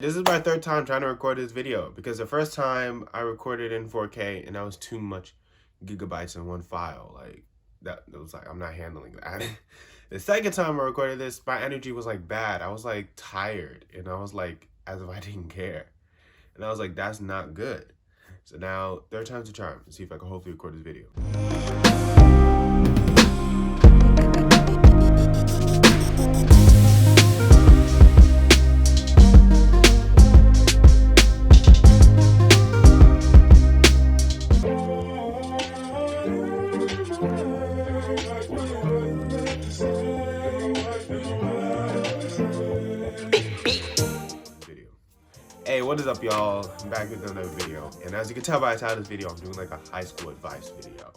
This is my third time trying to record this video because the first time I recorded in 4K and that was too much gigabytes in one file. Like that it was like I'm not handling that. The second time I recorded this, my energy was like bad. I was like tired and I was like as if I didn't care. And I was like, that's not good. So now third time's a charm. See if I can hopefully record this video. Hey, what is up, y'all? I'm back with another video, and as you can tell by the title of this video, I'm doing like a high school advice video.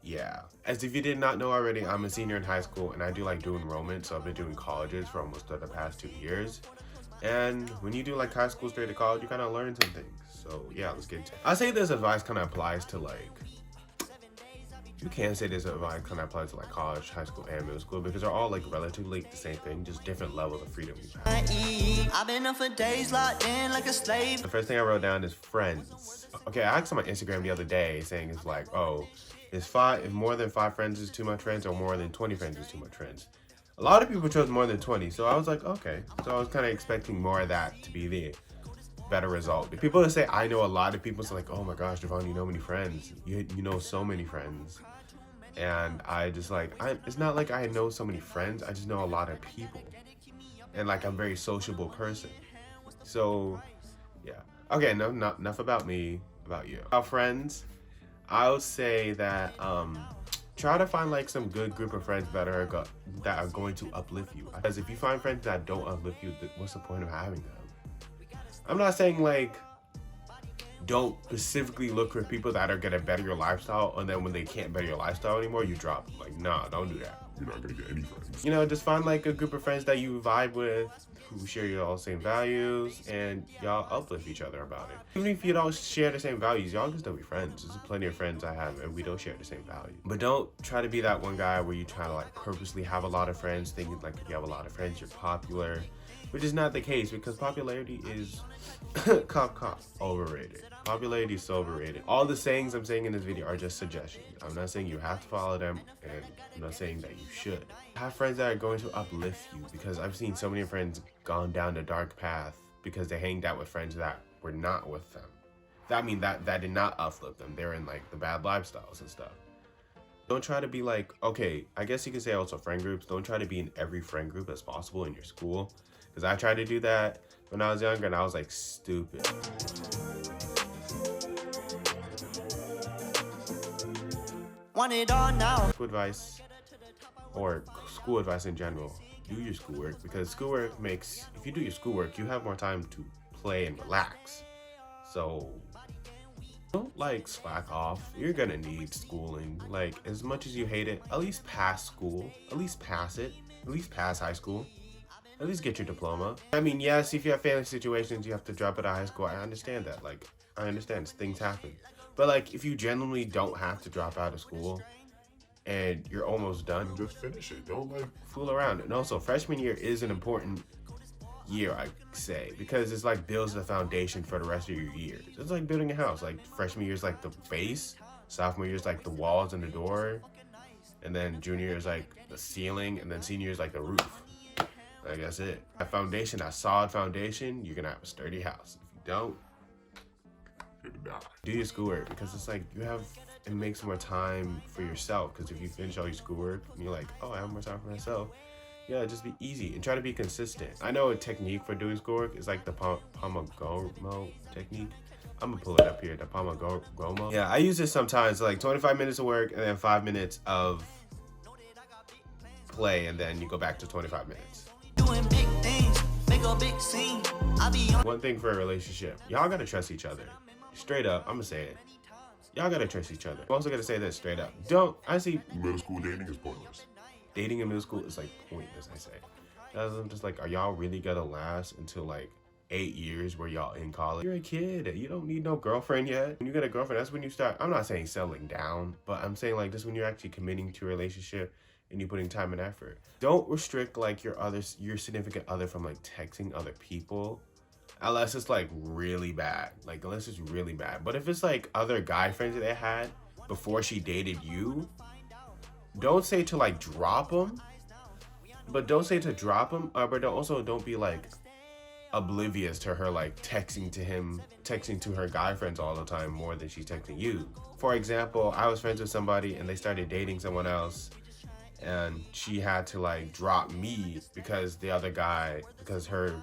Yeah, as if you did not know already, I'm a senior in high school, and I do like do enrollment, so I've been doing colleges for almost the past 2 years. And when you do like high school straight to college, you kind of learn some things. So yeah, let's get into it. I say this advice kind of applies to like, you can say this advice kind of applies to like college, high school, and middle school because they're all like relatively the same thing, just different levels of freedom you have. I've been up for days locked in like a slave. The first thing I wrote down is friends. Okay, I asked on my Instagram the other day saying it's like, oh, if more than 5 friends is too much friends or more than 20 friends is too much friends. A lot of people chose more than 20, so I was like, okay. So I was kind of expecting more of that to be the better result. People that say I know a lot of people, so like, oh my gosh, Javon, you know many friends. You know so many friends. And I just like, it's not like I know so many friends, I just know a lot of people. And like, I'm a very sociable person. So, yeah. Okay, enough about me, about you. About friends, I would say that try to find like some good group of friends that are going to uplift you. Because if you find friends that don't uplift you, what's the point of having them? I'm not saying like don't specifically look for people that are gonna better your lifestyle, and then when they can't better your lifestyle anymore, you drop them. Like, nah, don't do that. You're not gonna get any friends. You know, just find like a group of friends that you vibe with, who share your same values, and y'all uplift each other about it. Even if you don't share the same values, y'all can still be friends. There's plenty of friends I have, and we don't share the same values. But don't try to be that one guy where you try to like purposely have a lot of friends, thinking like if you have a lot of friends, you're popular, which is not the case because popularity is overrated. Popularity is so overrated. All the sayings I'm saying in this video are just suggestions. I'm not saying you have to follow them, and I'm not saying that you should. Have friends that are going to uplift you, because I've seen so many friends gone down the dark path because they hanged out with friends that were not with them. That did not uplift them. They're in like the bad lifestyles and stuff. Don't try to be like, okay, I guess you could say also friend groups. Don't try to be in every friend group as possible in your school. Because I tried to do that when I was younger and I was like stupid. Want it all now. School advice, or school advice in general, do your schoolwork, because schoolwork makes, if you do your schoolwork, you have more time to play and relax. So don't like slack off. You're gonna need schooling. Like, as much as you hate it, at least pass school, at least pass it, at least pass high school. At least get your diploma. I mean, yes, if you have family situations, you have to drop out of high school. I understand that. Like, I understand things happen. But like, if you genuinely don't have to drop out of school and you're almost done, just finish it. Don't like fool around. And also, freshman year is an important year, I say, because it's like builds the foundation for the rest of your years. It's like building a house. Like, freshman year is like the base, sophomore year is like the walls and the door, and then junior year is like the ceiling, and then senior year is like the roof. Like, that's it. That foundation, that solid foundation, you're gonna have a sturdy house. If you don't, you're gonna die. Do your schoolwork, because it's like it makes more time for yourself. Because if you finish all your schoolwork and you're like, oh, I have more time for myself, yeah, just be easy and try to be consistent. I know a technique for doing schoolwork is like the Pomodoro technique. I'm gonna pull it up here, the Pomodoro. Yeah, I use this sometimes, like 25 minutes of work and then 5 minutes of play, and then you go back to 25 minutes. Doing big things, make a big scene. I be on. One thing for a relationship, y'all gotta trust each other. Straight up, I'm gonna say it. Y'all gotta trust each other. I'm also gonna say this straight up. I see middle school dating is pointless. Dating in middle school is like pointless, I say. I'm just like, are y'all really gonna last until like 8 years where y'all in college? You're a kid. You don't need no girlfriend yet. When you get a girlfriend, that's when you start, I'm not saying settling down, but I'm saying like just when you're actually committing to a relationship and you're putting time and effort. Don't restrict like your significant other from like texting other people unless it's like really bad. Like unless it's really bad. But if it's like other guy friends that they had before she dated you, don't say to like drop them. But don't say to drop them. But don't be like oblivious to her like texting to her guy friends all the time more than she's texting you. For example, I was friends with somebody and they started dating someone else, and she had to like drop me because her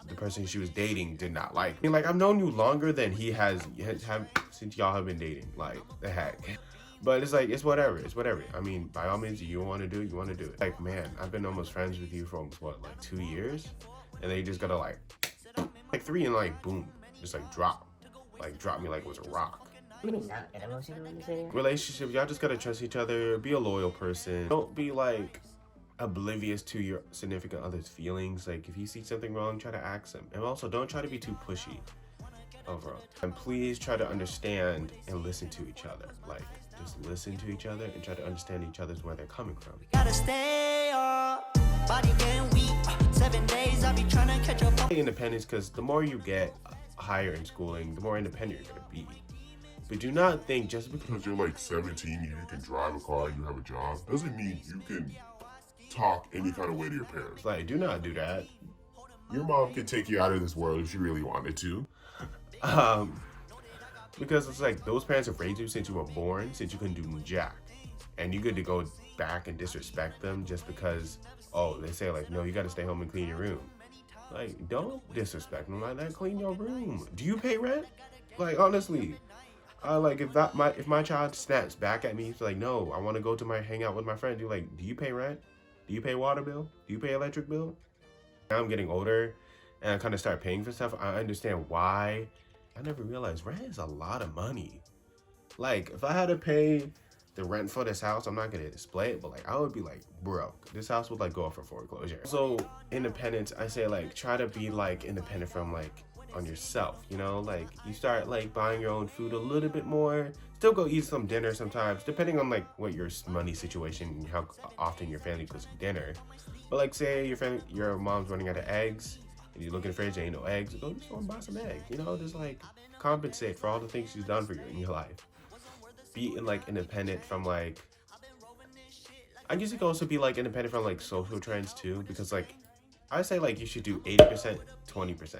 the person she was dating did not like me. Like, I've known you longer than he has since y'all have been dating. Like, the heck. But it's like, it's whatever. I mean, by all means, you want to do it. Like, man, I've been almost friends with you for almost, what, like 2 years? And they just gotta like 3 and like, boom, just like drop me like it was a rock. Relationship, y'all just gotta trust each other, be a loyal person. Don't be like oblivious to your significant other's feelings. Like, if you see something wrong, try to ask them. And also, don't try to be too pushy overall. And please try to understand and listen to each other. Like, just listen to each other and try to understand each other's where they're coming from. Gotta stay up, body getting weak. 7 days I be trying to catch up. Independence, because the more you get higher in schooling, the more independent you're gonna be. But do not think just because you're like 17 and you can drive a car and you have a job doesn't mean you can talk any kind of way to your parents. Like, do not do that. Your mom could take you out of this world if she really wanted to. Because it's like those parents have raised you since you were born, since you couldn't do jack. And you get to go back and disrespect them just because, oh, they say like, no, you gotta stay home and clean your room. Like, don't disrespect them like that. Clean your room. Do you pay rent? Like, honestly, like if my child snaps back at me, it's like, no, I want to go to hang out with my friends. You're like, do you pay rent? Do you pay water bill? Do you pay electric bill? Now I'm getting older and I kind of start paying for stuff. I understand why. I never realized rent is a lot of money. Like, if I had to pay the rent for this house, I'm not gonna display it, but like I would be like broke. This house would like go up for foreclosure. So independence, I say like try to be like independent from like on yourself, you know, like you start like buying your own food a little bit more. Still go eat some dinner sometimes, depending on like what your money situation and how often your family cooks dinner. But like say your mom's running out of eggs and you look in the fridge, there ain't no eggs, go to the store and buy some eggs. You know, just like compensate for all the things she's done for you in your life. Be like independent from like, I guess it could also be like independent from like social trends too, because like I say like you should do 80%, 20%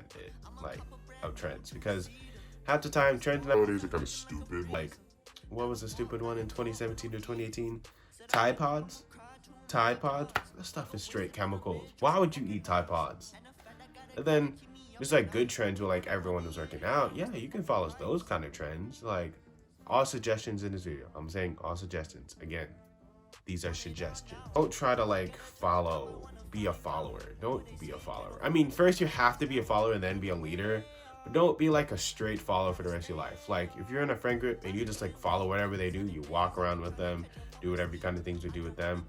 like of trends, because half the time trends nowadays are kind of stupid. Like, what was the stupid one in 2017 to 2018? Tide Pods? That stuff is straight chemicals. Why would you eat Tide Pods? And then there's like good trends where like everyone was working out. Yeah, you can follow those kind of trends. Like, all suggestions in this video. I'm saying all suggestions. Again, these are suggestions. Don't try to like be a follower. Don't be a follower. I mean, first you have to be a follower and then be a leader. But don't be like a straight follower for the rest of your life. Like, if you're in a friend group and you just like follow whatever they do, you walk around with them, do whatever kind of things you do with them,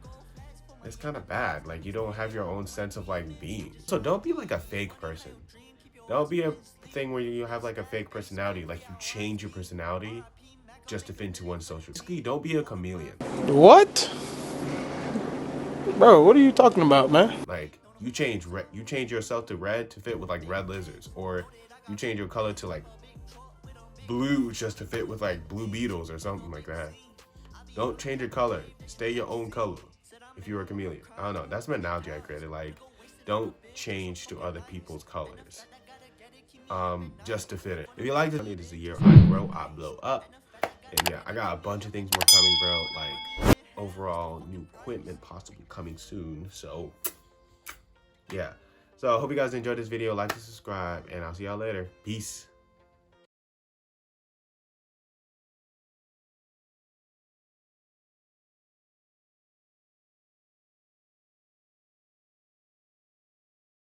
it's kind of bad. Like, you don't have your own sense of like being. So don't be like a fake person. Don't be a thing where you have like a fake personality. Like, you change your personality just to fit into one social. Basically, don't be a chameleon. What? Bro, what are you talking about, man? Like, you change yourself to red to fit with like red lizards, or you change your color to like blue just to fit with like blue beetles or something like that. Don't change your color. Stay your own color if you're a chameleon. I don't know. That's an analogy I created. Like, don't change to other people's colors just to fit it. If you like this, it is the year I grow, I blow up. And yeah, I got a bunch of things more coming, bro. Like, overall new equipment possibly coming soon. So yeah. So I hope you guys enjoyed this video. Like and subscribe, and I'll see y'all later. Peace.